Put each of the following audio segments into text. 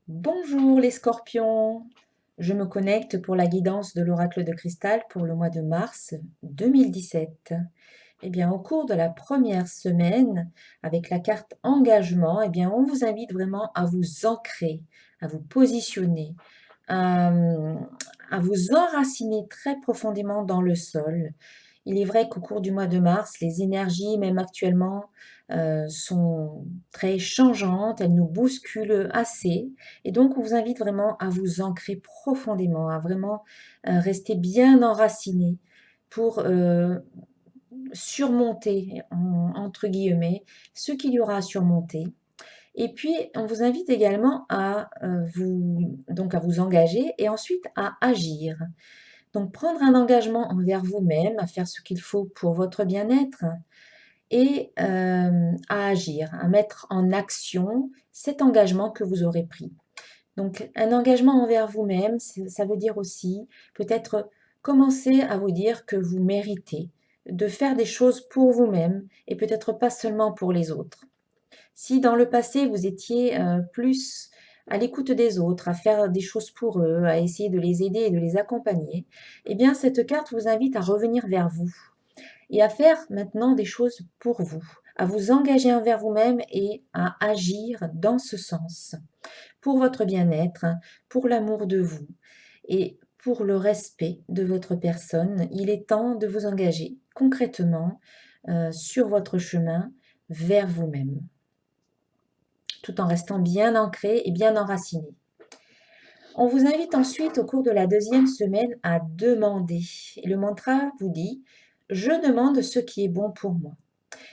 Bonjour les scorpions, je me connecte pour la guidance de l'oracle de cristal pour le mois de mars 2017. Eh bien, au cours de la première semaine, avec la carte engagement, eh bien, on vous invite vraiment à vous ancrer, à vous positionner, à, à vous enraciner très profondément dans le sol. Il est vrai qu'au cours du mois de mars, les énergies, même actuellement, sont très changeantes, elles nous bousculent assez. Et donc, on vous invite vraiment à vous ancrer profondément, à vraiment rester bien enraciné pour surmonter, entre guillemets, ce qu'il y aura à surmonter. Et puis, on vous invite également donc à vous engager et ensuite à agir. Donc, prendre un engagement envers vous-même, à faire ce qu'il faut pour votre bien-être et à agir, à mettre en action cet engagement que vous aurez pris. Donc, un engagement envers vous-même, ça veut dire aussi peut-être commencer à vous dire que vous méritez de faire des choses pour vous-même et peut-être pas seulement pour les autres. Si dans le passé, vous étiez plus à l'écoute des autres, à faire des choses pour eux, à essayer de les aider et de les accompagner, eh bien, cette carte vous invite à revenir vers vous et à faire maintenant des choses pour vous, à vous engager envers vous-même et à agir dans ce sens, pour votre bien-être, pour l'amour de vous et pour le respect de votre personne. Il est temps de vous engager concrètement sur votre chemin vers vous-même, tout en restant bien ancré et bien enraciné. On vous invite ensuite au cours de la deuxième semaine à demander. Et le mantra vous dit « Je demande ce qui est bon pour moi ».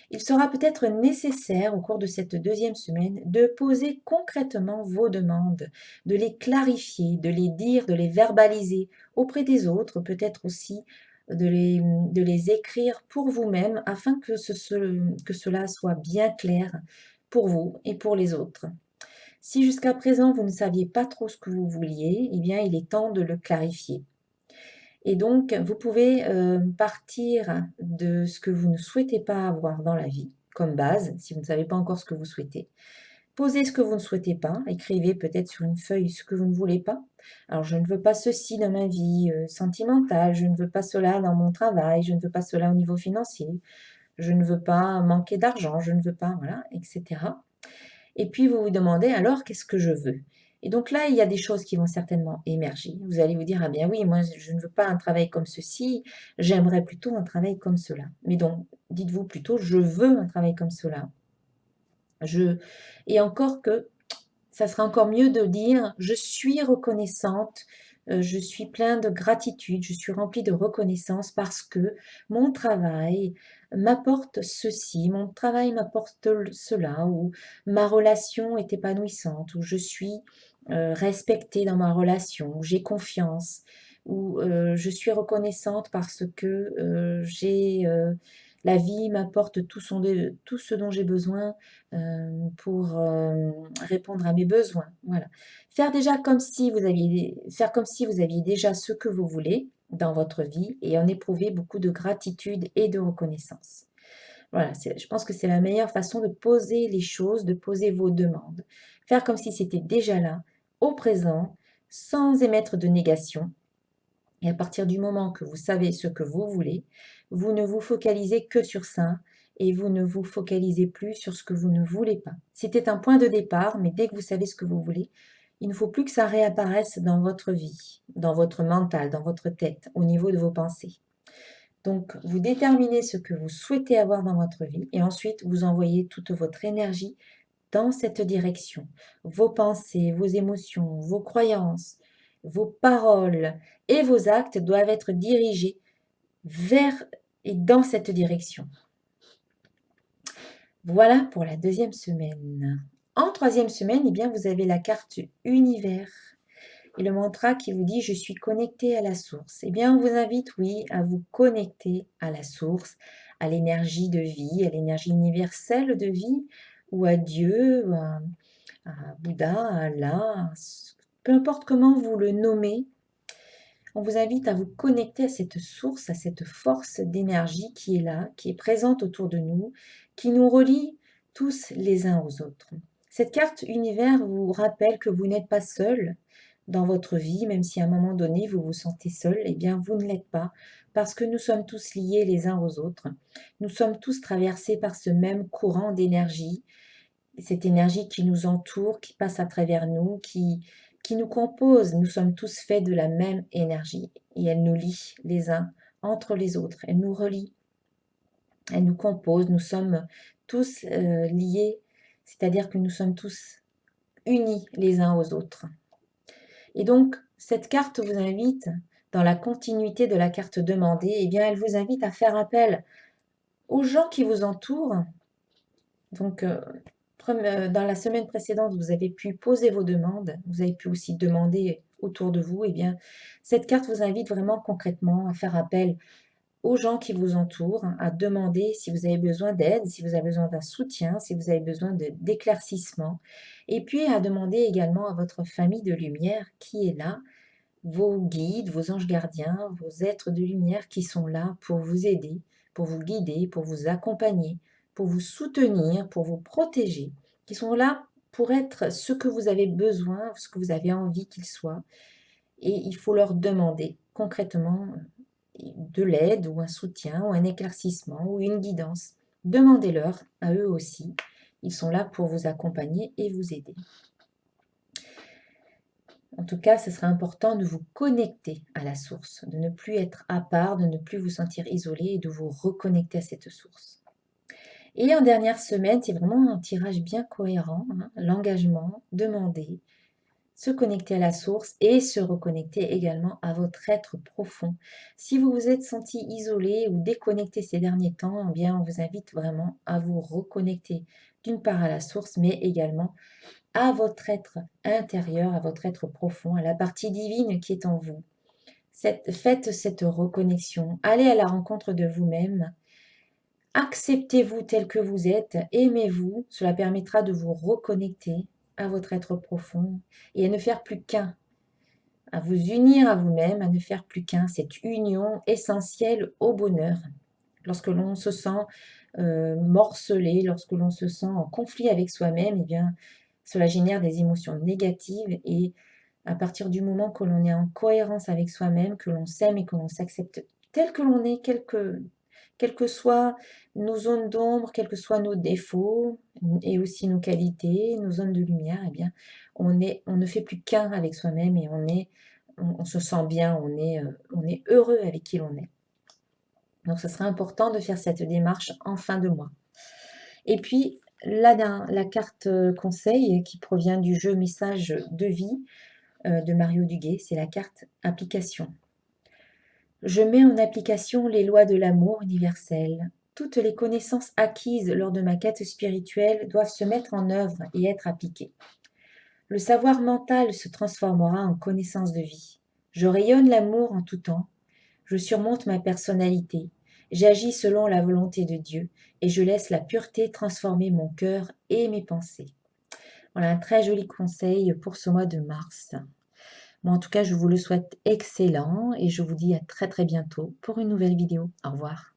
Il sera peut-être nécessaire au cours de cette deuxième semaine de poser concrètement vos demandes, de les clarifier, de les dire, de les verbaliser auprès des autres, peut-être aussi de les écrire pour vous-même afin que cela soit bien clair pour vous et pour les autres. Si jusqu'à présent vous ne saviez pas trop ce que vous vouliez, eh bien il est temps de le clarifier. Et donc, vous pouvez partir de ce que vous ne souhaitez pas avoir dans la vie, comme base, si vous ne savez pas encore ce que vous souhaitez. Posez ce que vous ne souhaitez pas, écrivez peut-être sur une feuille ce que vous ne voulez pas. Alors, je ne veux pas ceci dans ma vie sentimentale, je ne veux pas cela dans mon travail, je ne veux pas cela au niveau financier, je ne veux pas manquer d'argent, je ne veux pas, voilà, etc. Et puis vous vous demandez alors qu'est-ce que je veux? Et donc là, il y a des choses qui vont certainement émerger. Vous allez vous dire: «Ah bien oui, moi je ne veux pas un travail comme ceci, j'aimerais plutôt un travail comme cela». Mais donc, dites-vous plutôt: «Je veux un travail comme cela». Je et encore que ça serait encore mieux de dire: «Je suis reconnaissante, je suis plein de gratitude, je suis remplie de reconnaissance parce que mon travail m'apporte ceci, mon travail m'apporte cela» ou «Ma relation est épanouissante» ou «Je suis, respectée dans ma relation» ou «J'ai confiance» ou «Je suis reconnaissante parce que, la vie m'apporte tout ce dont j'ai besoin, pour, répondre à mes besoins». Voilà. Faire comme si vous aviez déjà ce que vous voulez dans votre vie et en éprouver beaucoup de gratitude et de reconnaissance. Voilà, je pense que c'est la meilleure façon de poser les choses, de poser vos demandes. Faire comme si c'était déjà là, au présent, sans émettre de négation. Et à partir du moment que vous savez ce que vous voulez, vous ne vous focalisez que sur ça et vous ne vous focalisez plus sur ce que vous ne voulez pas. C'était un point de départ, mais dès que vous savez ce que vous voulez, il ne faut plus que ça réapparaisse dans votre vie, dans votre mental, dans votre tête, au niveau de vos pensées. Donc, vous déterminez ce que vous souhaitez avoir dans votre vie et ensuite vous envoyez toute votre énergie dans cette direction. Vos pensées, vos émotions, vos croyances, vos paroles et vos actes doivent être dirigés vers et dans cette direction. Voilà pour la deuxième semaine. En troisième semaine, eh bien, vous avez la carte univers et le mantra qui vous dit « Je suis connecté à la source ». Eh bien, on vous invite, oui, à vous connecter à la source, à l'énergie de vie, à l'énergie universelle de vie, ou à Dieu, ou à Bouddha, à Allah, peu importe comment vous le nommez. On vous invite à vous connecter à cette source, à cette force d'énergie qui est là, qui est présente autour de nous, qui nous relie tous les uns aux autres. Cette carte univers vous rappelle que vous n'êtes pas seul dans votre vie, même si à un moment donné vous vous sentez seul, eh bien vous ne l'êtes pas, parce que nous sommes tous liés les uns aux autres. Nous sommes tous traversés par ce même courant d'énergie, cette énergie qui nous entoure, qui passe à travers nous, qui nous compose. Nous sommes tous faits de la même énergie et elle nous lie les uns entre les autres. Elle nous relie, elle nous compose. Nous sommes tous liés, c'est-à-dire que nous sommes tous unis les uns aux autres. Et donc, cette carte vous invite, dans la continuité de la carte demandée, eh bien, elle vous invite à faire appel aux gens qui vous entourent. Donc, dans la semaine précédente, vous avez pu poser vos demandes, vous avez pu aussi demander autour de vous, eh bien, cette carte vous invite vraiment concrètement à faire appel aux gens qui vous entourent, à demander si vous avez besoin d'aide, si vous avez besoin d'un soutien, si vous avez besoin d'éclaircissement, et puis à demander également à votre famille de lumière qui est là, vos guides, vos anges gardiens, vos êtres de lumière qui sont là pour vous aider, pour vous guider, pour vous accompagner, pour vous soutenir, pour vous protéger, qui sont là pour être ce que vous avez besoin, ce que vous avez envie qu'ils soient. Et il faut leur demander concrètement de l'aide ou un soutien ou un éclaircissement ou une guidance. Demandez-leur à eux aussi. Ils sont là pour vous accompagner et vous aider. En tout cas, ce sera important de vous connecter à la source, de ne plus être à part, de ne plus vous sentir isolé et de vous reconnecter à cette source. Et en dernière semaine, c'est vraiment un tirage bien cohérent, hein, l'engagement, demander, se connecter à la source et se reconnecter également à votre être profond. Si vous vous êtes senti isolé ou déconnecté ces derniers temps, eh bien, on vous invite vraiment à vous reconnecter d'une part à la source, mais également à votre être intérieur, à votre être profond, à la partie divine qui est en vous. Faites cette reconnexion, allez à la rencontre de vous-même, acceptez-vous tel que vous êtes, aimez-vous, cela permettra de vous reconnecter à votre être profond et à ne faire plus qu'un, à vous unir à vous-même, à ne faire plus qu'un, cette union essentielle au bonheur. Lorsque l'on se sent morcelé, lorsque l'on se sent en conflit avec soi-même, eh bien, cela génère des émotions négatives et à partir du moment que l'on est en cohérence avec soi-même, que l'on s'aime et que l'on s'accepte tel que l'on est, quelles que soient nos zones d'ombre, quels que soient nos défauts et aussi nos qualités, nos zones de lumière, eh bien, on ne fait plus qu'un avec soi-même et on se sent bien, on est heureux avec qui l'on est. Donc, ce sera important de faire cette démarche en fin de mois. Et puis, la carte conseil qui provient du jeu Message de vie de Mario Duguay, c'est la carte application. Je mets en application les lois de l'amour universel. Toutes les connaissances acquises lors de ma quête spirituelle doivent se mettre en œuvre et être appliquées. Le savoir mental se transformera en connaissance de vie. Je rayonne l'amour en tout temps. Je surmonte ma personnalité. J'agis selon la volonté de Dieu et je laisse la pureté transformer mon cœur et mes pensées. Voilà un très joli conseil pour ce mois de mars. Moi, en tout cas, je vous le souhaite excellent et je vous dis à très très bientôt pour une nouvelle vidéo. Au revoir.